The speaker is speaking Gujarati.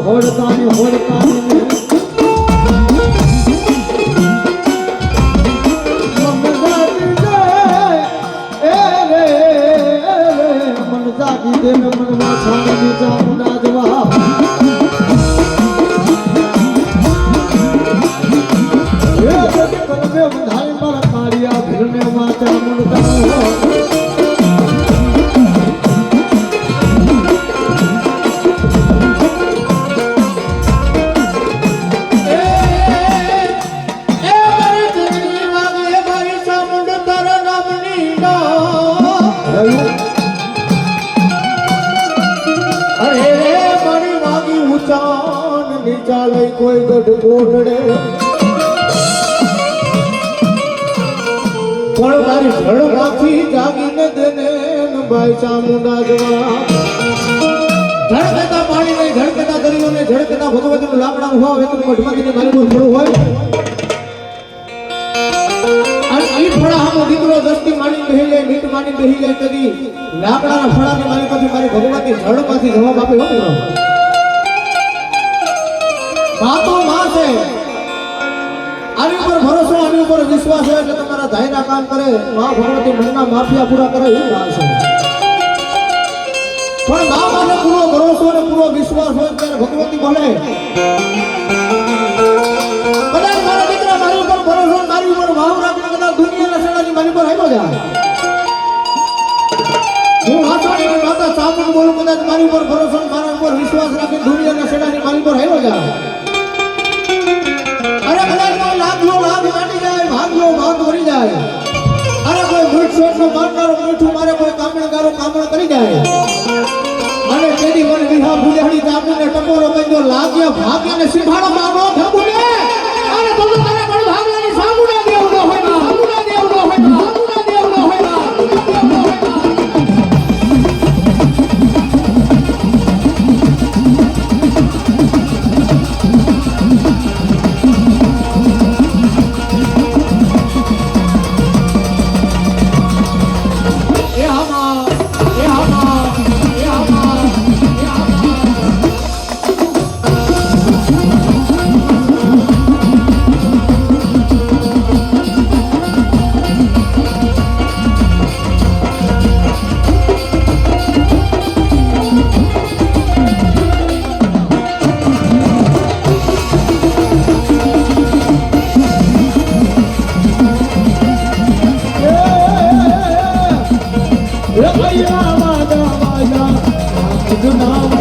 હોડતા ને હોડતા ને મનમાં છાણી ચામુંડા જવા કલમે બંધાઈ મારા કાળિયા ભીરને માં ચામુંડા ચાલે કોઈ ગઢ કોટડે પણ મારી ઝડપાથી જાગીને દેને ભાઈ ચામુંડા જવા ઝડકતા પાણી ને ઝડકતા દરિયો ને ઝડકતા ભગવતીનું લાકડા ઉભા હોય તો મઢમાંથી મારી પર થોડું હોય અને ઈ ફળા હામો દીકરો દસ્તી માની બેહી જાય મીટ માની બેહી જાય કદી લાકડાના ફળાને મારી પાસે મારી ભગવતી ઝડપાથી જવાબ આપે હો બાતો માં છે આની ઉપર ભરોસો આની ઉપર વિશ્વાસ હોય કે તમારા ધાયના કામ કરે માં ભગવતી મનના માફિયા પૂરા કરે એ માં છે પણ માં પાસે પૂરો ભરોસો અને પૂરો વિશ્વાસ હોય ત્યારે ભગવતી બોલે કદાચ મારા દીકરા મારી ઉપર ભરોસો મારી ઉપર ભાવ રાખીને કદાચ દુનિયાના સેનાની મારી પર આવ્યો જાય હું આસાની માતા ચામુંડ બોલું કદાચ મારી ઉપર ભરોસો મારા ઉપર વિશ્વાસ રાખીને દુનિયાના સેનાની મારી પર આવ્યો જાય અરે કદાચ કોઈ લાભ કાઢી જાય ભાગ્યો ભાગ ભરી જાય અરે કોઈ વૃક્ષો મારનારો મીઠું મારે કોઈ કામણગારો કામણ કરી જાય અને તેની મને વિહા ભૂજાડી ચાપીને ટકોરો બંધો લાગ્યા ભાગ્યને સિંભાળો માનો ધબુને અરે તો તારે પણ ભાગલાની સામુડા દેવ ન હોય સામુડા દેવ ન હોય સામુડા દેવ ન હોય Juna